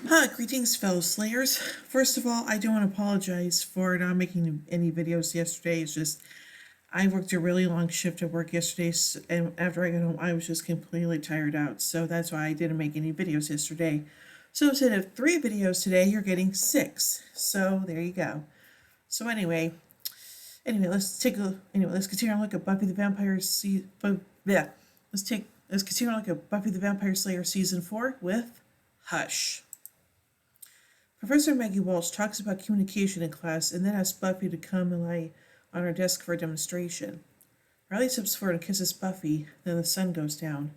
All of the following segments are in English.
Hi, greetings, fellow Slayers. First of all, I do want to apologize for not making any videos yesterday. It's just I worked a really long shift at work yesterday, and after I got home, I was just completely tired out. So that's why I didn't make any videos yesterday. So instead of 3 videos today, you're getting 6. So there you go. So anyway, let's continue on look at Buffy the Vampire yeah. Let's continue on look at Buffy the Vampire Slayer season 4 with Hush. Professor Maggie Walsh talks about communication in class and then asks Buffy to come and lie on her desk for a demonstration. Riley steps forward and kisses Buffy, then the sun goes down.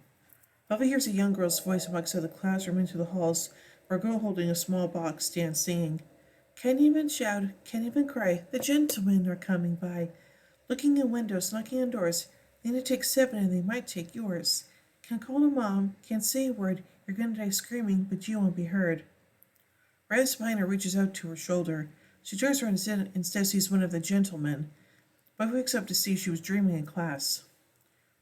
Buffy hears a young girl's voice walks out of the classroom into the halls, where a girl holding a small box stands singing. Can't even shout, can't even cry, the gentlemen are coming by. Looking in windows, knocking on doors, they need to take 7 and they might take yours. Can't call to mom, can't say a word, you're gonna die screaming, but you won't be heard. Riley's behind her reaches out to her shoulder. She turns around and instead sees one of the gentlemen. Buffy wakes up to see she was dreaming in class.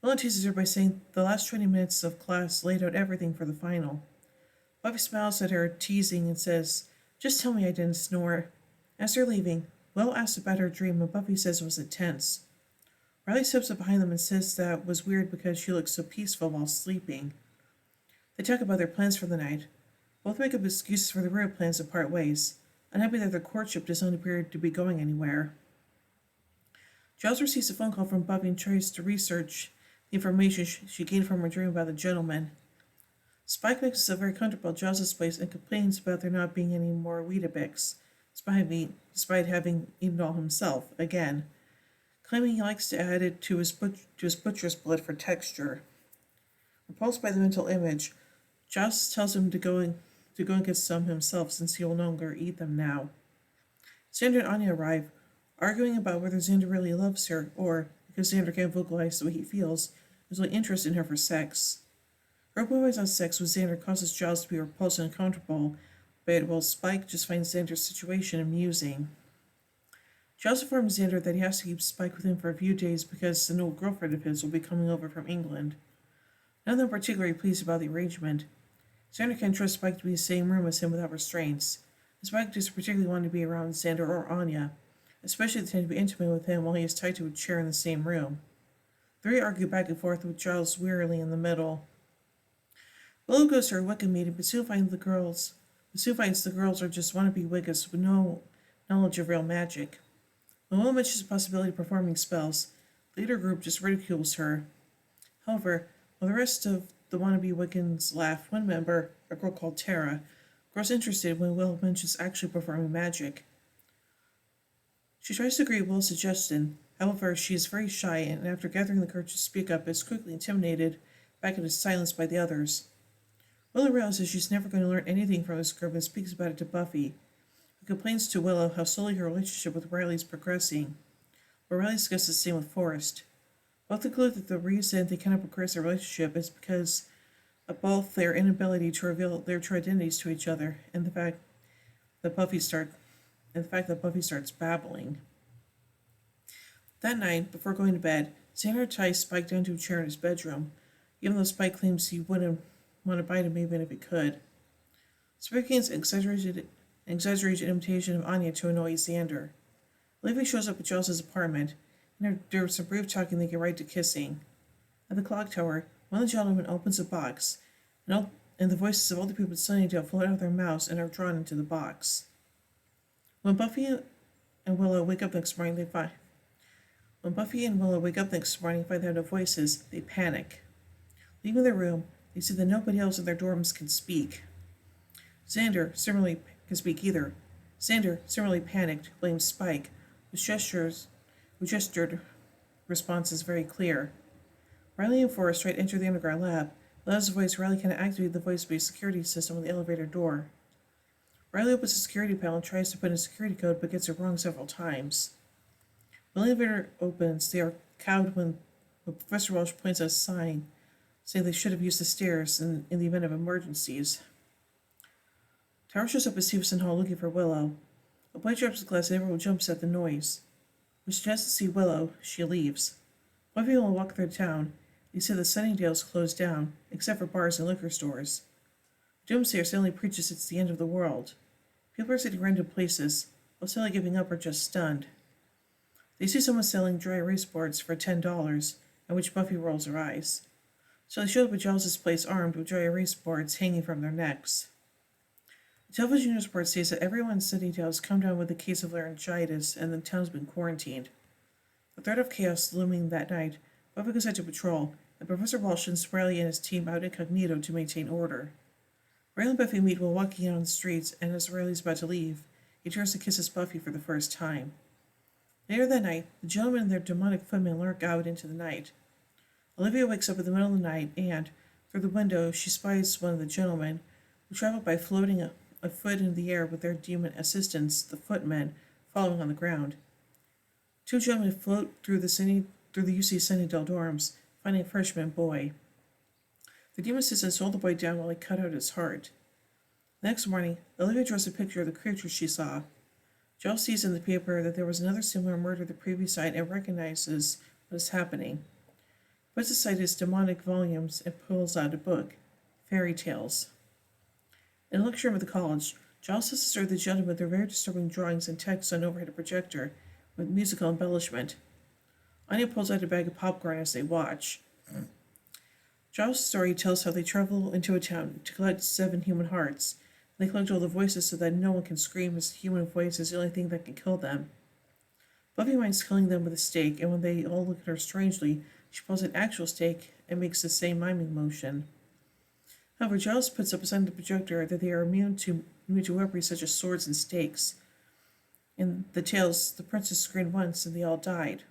Willow teases her by saying the last 20 minutes of class laid out everything for the final. Buffy smiles at her, teasing, and says, Just tell me I didn't snore. As they're leaving, Willow asks about her dream, and Buffy says it was intense. Riley steps up behind them and says that was weird because she looked so peaceful while sleeping. They talk about their plans for the night. Both make up excuses for the real plans and part ways, unhappy that their courtship does not appear to be going anywhere. Giles receives a phone call from Buffy and tries to research the information she gained from her dream about the gentleman. Spike makes himself very comfortable at Giles' place and complains about there not being any more Weetabix, despite having eaten all himself, again, claiming he likes to add it to his butcher's blood for texture. Repulsed by the mental image, Giles tells him to go and get some himself since he will no longer eat them now. Xander and Anya arrive, arguing about whether Xander really loves her or, because Xander can't vocalize the way he feels, is really interested in her for sex. Her open ways on sex with Xander causes Giles to be repulsed and uncomfortable, while Spike just finds Xander's situation amusing. Giles informs Xander that he has to keep Spike with him for a few days because an old girlfriend of his will be coming over from England. None of them are particularly pleased about the arrangement. Xander can't trust Spike to be in the same room as him without restraints. Spike doesn't particularly want to be around Xander or Anya, especially they tend to be intimate with him while he is tied to a chair in the same room. The three argue back and forth with Giles wearily in the middle. Willow goes to her Wicca meeting, but soon finds the girls are just wannabe Wiccas with no knowledge of real magic. When Willow mentions the possibility of performing spells, the leader group just ridicules her. However, while the rest of the wannabe Wiccans laugh, one member, a girl called Tara, grows interested when Will mentions actually performing magic. She tries to agree with Will's suggestion. However, she is very shy and after gathering the courage to speak up is quickly intimidated back into silence by the others. Willow realizes she's never going to learn anything from this group and speaks about it to Buffy, who complains to Willow how slowly her relationship with Riley is progressing, but Riley discusses the same with Forrest. Both conclude that the reason they cannot progress their relationship is because of both their inability to reveal their true identities to each other and the fact that Buffy starts babbling. That night, before going to bed, Xander ties Spike down to a chair in his bedroom, even though Spike claims he wouldn't want to bite him even if he could. Spike gains an exaggerated imitation of Anya to annoy Xander. Livy shows up at Giles' apartment, and after some brief talking, they get right to kissing. At the clock tower, one of the gentlemen opens a box, and the voices of all the people in Sunnydale float out of their mouths and are drawn into the box. When Buffy and Willow wake up next morning, and find they have no voices, they panic. Leaving their room, they see that nobody else in their dorms can speak. Xander, similarly, panicked, blames Spike, whose gestured response is very clear. Riley and Forrest try to enter the underground lab. Without his voice, Riley can activate the voice-based security system on the elevator door. Riley opens the security panel and tries to put in a security code, but gets it wrong several times. When the elevator opens, they are cowed when Professor Welsh points out a sign saying they should have used the stairs in the event of emergencies. Tower shows up at Stevenson Hall looking for Willow. A boy drops a glass and everyone jumps at the noise. When she tries to see Willow, she leaves. Buffy will walk through town. They say the Sunnydale's closed down, except for bars and liquor stores. Doomsayer suddenly preaches it's the end of the world. People are sitting random places, while Sally giving up or just stunned. They see someone selling dry erase boards for $10, at which Buffy rolls her eyes. So they show up at Giles' place armed with dry erase boards hanging from their necks. The television news report states that everyone in Sunnydale has come down with a case of laryngitis and the town's been quarantined. The threat of chaos looming that night, Buffy goes out to patrol, and Professor Walsh sends Riley and his team out incognito to maintain order. Riley and Buffy meet while walking out on the streets, and as Riley's about to leave, he turns and kisses Buffy for the first time. Later that night, the gentlemen and their demonic footmen lurk out into the night. Olivia wakes up in the middle of the night, and, through the window, she spies one of the gentlemen, who travel by floating a foot in the air with their demon assistants, the footmen, following on the ground. Two gentlemen float through the UC Sunnydale dorms, finding a freshman boy. The demon assistants hold the boy down while they cut out his heart. The next morning, Olivia draws a picture of the creature she saw. Giles sees in the paper that there was another similar murder the previous night and recognizes what is happening. He puts aside his demonic volumes and pulls out a book, Fairy Tales. In a lecture room at the college, Giles has to the gentlemen their very disturbing drawings and text on overhead projector with musical embellishment. Anya pulls out a bag of popcorn as they watch. Giles' story tells how they travel into a town to collect 7 human hearts. They collect all the voices so that no one can scream, as the human voice is the only thing that can kill them. Buffy minds killing them with a stake, and when they all look at her strangely, she pulls an actual stake and makes the same miming motion. However, Giles puts up a sign on the projector that they are immune to weaponry such as swords and stakes. In the tales, the princess screamed once and they all died.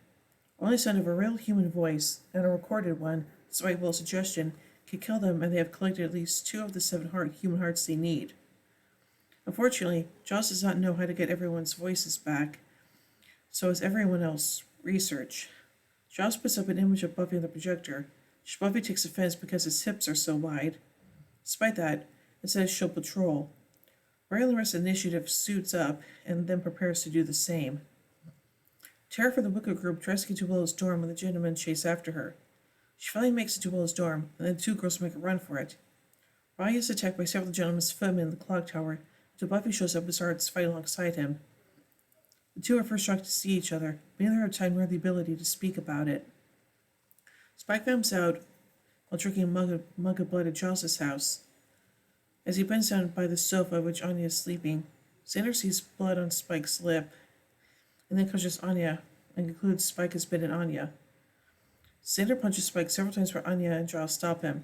Only sound of a real human voice, and a recorded one, despite Will's suggestion, can kill them, and they have collected at least 2 of the 7 human hearts they need. Unfortunately, Giles does not know how to get everyone's voices back, so as everyone else research. Giles puts up an image of Buffy on the projector. Buffy takes offense because his hips are so wide. Despite that, it says she'll patrol. Riley Rest Initiative suits up and then prepares to do the same. Tara from the Wicca group tries to get to Willow's dorm when the gentlemen chase after her. She finally makes it to Willow's dorm, and then the 2 girls make a run for it. Riley is attacked by several gentlemen's footmen in the clock tower until Buffy shows up and starts fighting alongside him. The 2 are first shocked to see each other, but neither have time nor the ability to speak about it. Spike comes out while drinking a mug of blood at Giles' house. As he bends down by the sofa which Anya is sleeping, Xander sees blood on Spike's lip, and then conjures Anya and concludes Spike has bitten Anya. Xander punches Spike several times for Anya and Giles stop him.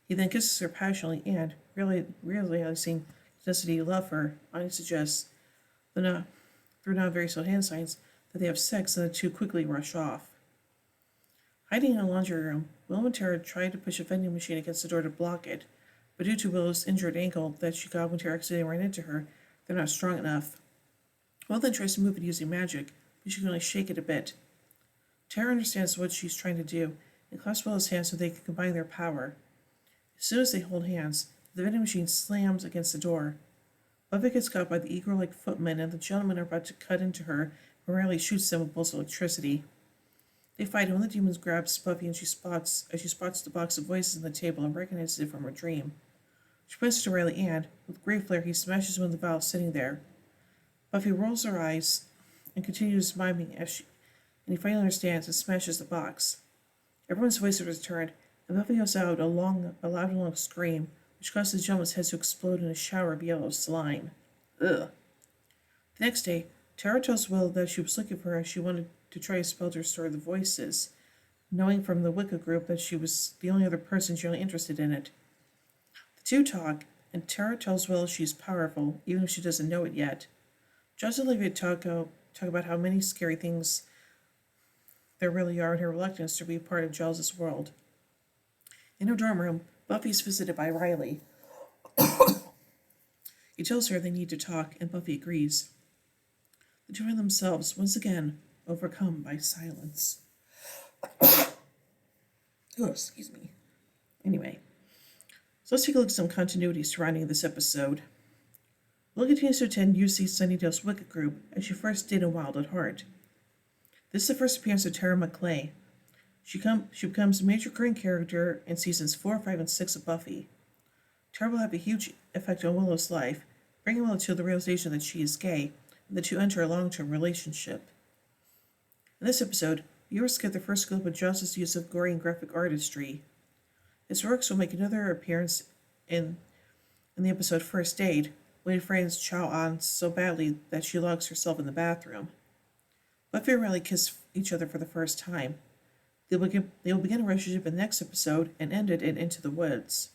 He then kisses her passionately and, realizing he doesn't love her, Anya suggests, through now very subtle hand signs, that they have sex, and the 2 quickly rush off. Hiding in a laundry room, Willow and Tara try to push a vending machine against the door to block it, but due to Willow's injured ankle that she got when Tara accidentally ran into her, they're not strong enough. Willow then tries to move it using magic, but she can only shake it a bit. Tara understands what she's trying to do and clasps Willow's hands so they can combine their power. As soon as they hold hands, the vending machine slams against the door. Buffy gets caught by the eagle-like footmen, and the gentlemen are about to cut into her when Riley shoots them with bolts of electricity. They fight, and one of the demons grabs Buffy and she spots the box of voices on the table and recognizes it from her dream. She points to Riley and, with great flair, he smashes one of the valves sitting there. Buffy rolls her eyes and continues miming and he finally understands and smashes the box. Everyone's voices return, and Buffy yells out a loud and long scream, which causes the gentleman's heads to explode in a shower of yellow slime. Ugh. The next day, Tara tells Will that she was looking for her as she wanted to try to spell to restore the voices, knowing from the Wicca group that she was the only other person generally interested in it. The 2 talk, and Tara tells Will she's powerful, even if she doesn't know it yet. Giles and Olivia talk about how many scary things there really are in her reluctance to be part of Giles' world. In her dorm room, Buffy is visited by Riley. He tells her they need to talk, and Buffy agrees. The 2 are themselves, once again, overcome by silence. Oh, excuse me. Anyway, so let's take a look at some continuity surrounding this episode. Will continues to attend UC Sunnydale's Wicca group, as she first did in Wild at Heart. This is the first appearance of Tara McClay. She becomes a major recurring character in seasons 4, 5, and 6 of Buffy. Tara will have a huge effect on Willow's life, bringing Willow to the realization that she is gay, and the two enter a long-term relationship. In this episode, viewers get their first glimpse of Joss's use of gory and graphic artistry. His works will make another appearance in the episode First Aid, when he frames Cho-An so badly that she locks herself in the bathroom. Buffy and Riley kiss each other for the first time. They will begin a relationship in the next episode and end it in Into the Woods.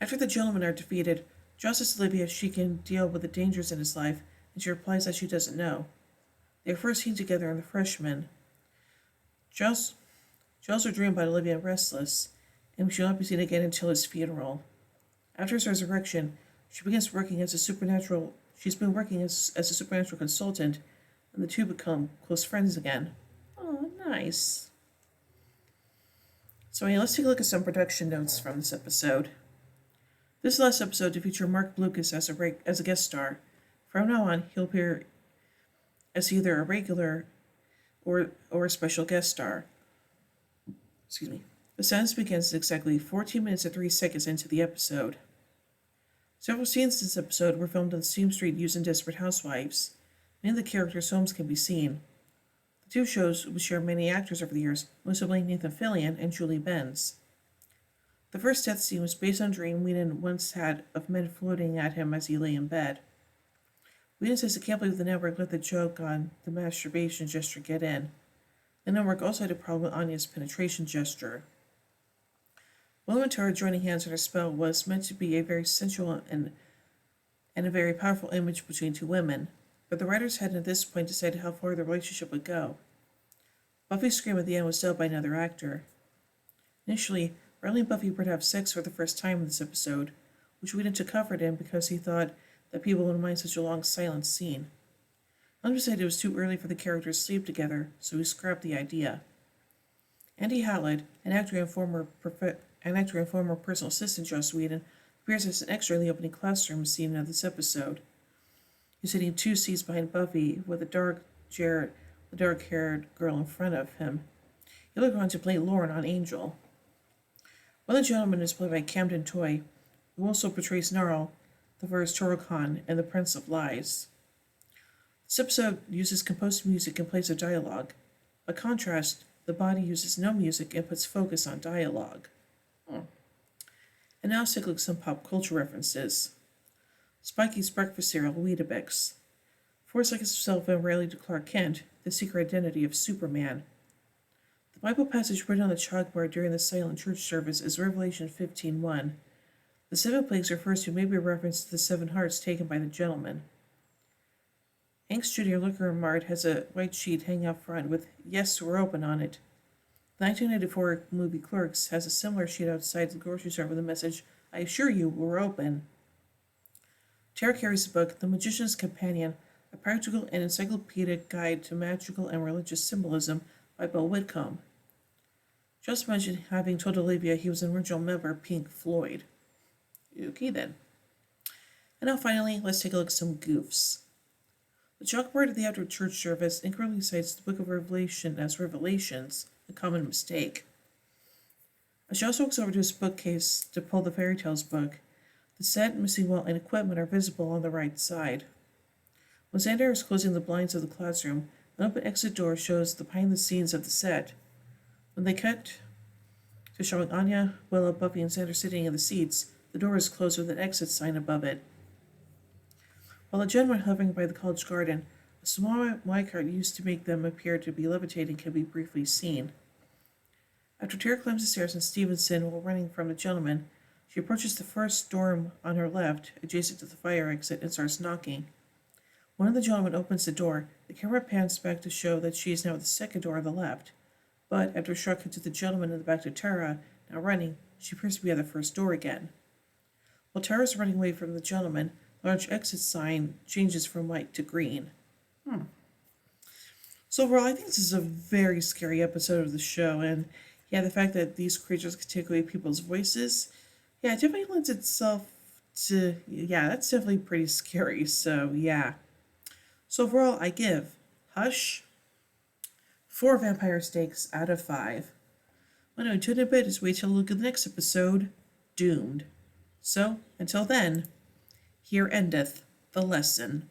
After the gentlemen are defeated, Joss asks Olivia if she can deal with the dangers in his life, and she replies that she doesn't know. They are first seen together in The Freshman. Joss will dream about Olivia Restless, and we shall not be seen again until his funeral. After his resurrection, she begins working as a supernatural. She's been working as a supernatural consultant, and the two become close friends again. Oh, nice. So let's take a look at some production notes from this episode. This last episode to feature Mark Blucas as a guest star. From now on, he'll appear as either a regular or a special guest star. Excuse me. The sentence begins exactly 14 minutes and 3 seconds into the episode. Several scenes in this episode were filmed on Steam Street using Desperate Housewives. Many of the characters' homes can be seen. The two shows would share many actors over the years, most notably Nathan Fillion and Julie Benz. The first death scene was based on a dream Whedon once had of men floating at him as he lay in bed. Whedon says he can't believe the network let the joke on the masturbation gesture get in. The network also had a problem with Anya's penetration gesture. Willow and Tara joining hands in her spell was meant to be a very sensual and a very powerful image between two women, but the writers hadn't at this point decided how far the relationship would go. Buffy's scream at the end was dubbed by another actor. Initially, Riley and Buffy were to have sex for the first time in this episode, which Whedon took comfort in because he thought that people wouldn't mind such a long silent scene. Hunter said it was too early for the characters to sleep together, so he scrapped the idea. Andy Hallett, an actor and former personal assistant to Joss Whedon, appears as an extra in the opening classroom scene of this episode. He's sitting 2 seats behind Buffy with a dark-haired girl in front of him. He looked on to play Lauren on Angel. One of the gentlemen is played by Camden Toy, who also portrays Gnarl, the first Torokhan, and the Prince of Lies. This episode uses composed music in place of dialogue. By contrast, the body uses no music and puts focus on dialogue. And now let's take a look at some pop culture references. Spikey's breakfast cereal, Weetabix. 4 seconds of cell-phone rarely to Clark Kent, the secret identity of Superman. The Bible passage written on the chalkboard during the silent church service is Revelation 15:1. The 7 plagues refers to maybe a reference to the 7 hearts taken by the gentleman. Hanks Jr. Liquor Mart has a white sheet hanging up front with "Yes, we're open" on it. The 1994 movie Clerks has a similar sheet outside the grocery store with the message, "I assure you, we're open." Tara carries the book, The Magician's Companion, a practical and encyclopedic guide to magical and religious symbolism by Bill Whitcomb. Just mentioned having told Olivia he was an original member of Pink Floyd. Okay then. And now finally, let's take a look at some goofs. The chalkboard of the after church service incorrectly cites the Book of Revelation as Revelations, a common mistake. As Joss walks over to his bookcase to pull the fairy tales book, the set, missing wall, and equipment are visible on the right side. When Xander is closing the blinds of the classroom, an open exit door shows the behind the scenes of the set. When they cut to showing Anya, Willow, Buffy, and Xander sitting in the seats, the door is closed with an exit sign above it. While the gentleman hovering by the college garden, a small white cart used to make them appear to be levitating can be briefly seen. After Tara climbs the stairs and Stevenson, while running from the gentleman, she approaches the first dorm on her left, adjacent to the fire exit, and starts knocking. One of the gentlemen opens the door. The camera pans back to show that she is now at the second door on the left. But after a short cut to the gentleman in the back to Tara, now running, she appears to be at the first door again. While Tara is running away from the gentleman, the large exit sign changes from white to green. So overall, I think this is a very scary episode of the show, and yeah, the fact that these creatures can take away people's voices, yeah, it definitely lends itself to, yeah, that's definitely pretty scary, so yeah. So overall, I give Hush 4 vampire steaks out of 5. Well, anyway, tune in a bit as we wait till look at the next episode, Doomed. So, until then, here endeth the lesson.